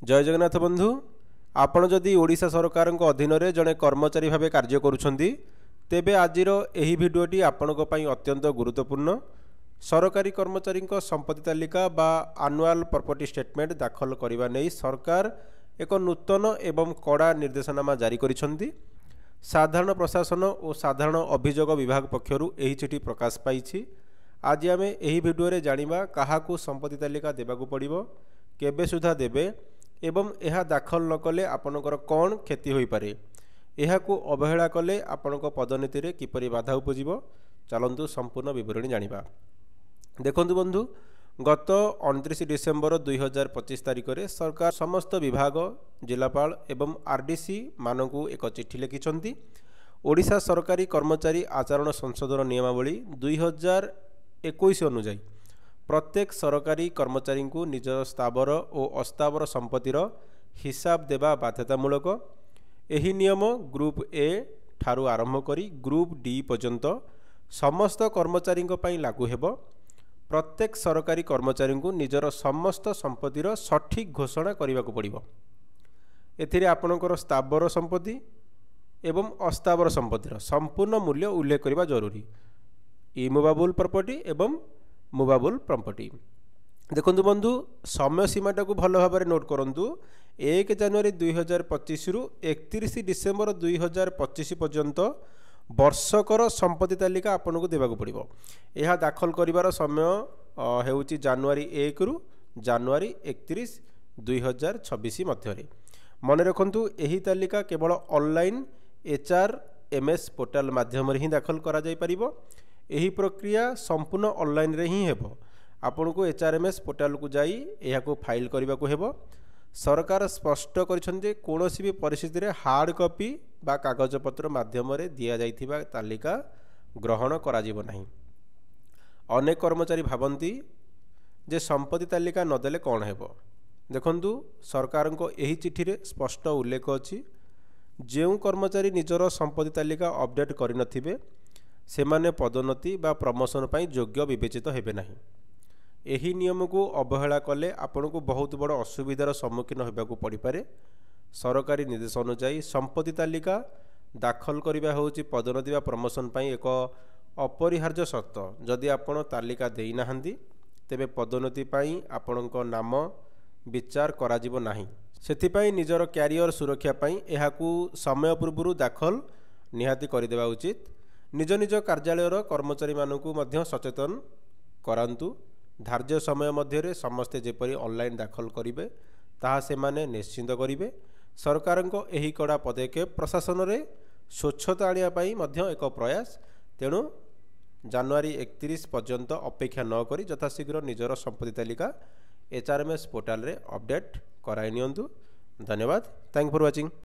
जय जगन्नाथ बंधु आपण जदि ओडिशा सरकार अधीन रे जड़े कर्मचारी भाव कार्य करुछंती तेबे आजिर एही भिडियोटी आपणक पई अत्यंत गुरुत्वपूर्ण। सरकारी कर्मचारी संपत्ति तालिका बा आनुआल प्रॉपर्टी स्टेटमेंट दाखल करने नहीं सरकार एक नूतन एवं कड़ा निर्देशनामा जारी करिछंती। साधारण प्रशासन और साधारण अभियोग विभाग पक्षरु एही चिठी प्रकाश पाई। आज आम एही भिडियो रे जानिबा काहाकू संपत्ति तालिका देबाकू पड़िबो, केबे सुधा देबे एवं यह दाखल न कले आपणकर कौन क्षति हो पारे, यहाकू अवहेला कले आपणक पदोन्नति रे किपरि बाधा उपजिबो। चलंतु संपूर्ण विवरणी जानिबा। देखंतु बंधु, गत 29 डिसेम्बर 2025 तारिख रे सरकार समस्त विभाग जिलापाल एवं आरडीसी मानकू एक चिठी लिखिछंती। ओडिशा सरकारी कर्मचारी आचरण संशोधन नियमावली 2021 अनुसार प्रत्येक सरकारी कर्मचारी को निज स्थावर और अस्थावर संपत्तिर हिसाब देवा बाध्यतामूलक। एही नियम ग्रुप ए ठारू आरंभ करी ग्रुप डी पर्यंत समस्त कर्मचारी लागू हेबो। प्रत्येक सरकारी कर्मचारी को निजर समस्त संपत्तिर सठिक घोषणा करने को पड़िबो। एथिरे आपणकर स्थावर संपत्ति एवं अस्थावर संपत्तिर संपूर्ण मूल्य उल्लेख करने जरूरी। इमूवेबल प्रॉपर्टी एवं मूवेबल प्रॉपर्टी। देखंतु बंधु, समय सीमाटा को भल भाव नोट करंतु। 1 जनवरी 2025 रु 31 डिसेम्बर 2025 पर्यंत वर्षकर संपत्ति तालिका आपन को देबाक पड़िबो। यह दाखल करिवार समय हेउची जनवरी 1 रु जनवरी 31 2026 मध्य। मन रखंतु एही तालिका केवल ऑनलाइन HRMS पोर्टल माध्यम ही दाखल करा जाय परिबो। एही प्रक्रिया संपूर्ण ऑनलाइन रे ही हेबो। आपन को HRMS पोर्टल को जाई एहा को फाइल करबा को हेबो। सरकार स्पष्ट करिसंजे कोनोसी भी परिस्थिति रे हार्ड कॉपी बा कागज पत्र माध्यम रे दिया जाइथिबा तालिका ग्रहण करा जिवो नाही। अनेक कर्मचारी भाबंती जे संपत्ति तालिका नदेले कौन हेबो। देखंतु, सरकार को एही चिठी रे स्पष्ट उल्लेख अछि जेउ कर्मचारी निजर संपत्ति तालिका अपडेट करि नथिबे सेमाने पदोन्नति बा प्रमोशन पाई योग्य विवेचित हेबे नाही। एही नियम को अवहेला कले आपन को बहुत बड़ असुविधार सम्मुखीन होबाकू पड़ी पारे। सरकारी निर्देश अनुसार संपत्ति तालिका दाखल करबा होउची पदोन्नति बा प्रमोशन पाई एक अपरिहार्य शर्त। जदि आपन तालिका देई नाहंती तेबे पदोन्नति पाई आपनक नाम विचार करा जिवो नाही। सेथिपाई निजर कैरियर सुरक्षा पाई एहाकू समय पूर्व दाखल निहाती करदेवा उचित। निज निज कार्यालयर कर्मचारी मानकू मध्य सचेतन करांतु। धार्य समय मध्य समस्ते जेपरी ऑनलाइन दाखल करिवे ताहा से माने निश्चिंत करिवे। सरकारको एही कड़ा पदक्षेप प्रशासन रे स्वच्छता आनिया पाई मध्य एक प्रयास। तेणु जनवरी 31 पर्यंत अपेक्षा न करी यथाशीघ्र निजर संपत्ति तालिका HRMS पोर्टल रे अपडेट कराई नियंतु। धन्यवाद। Thank for watching.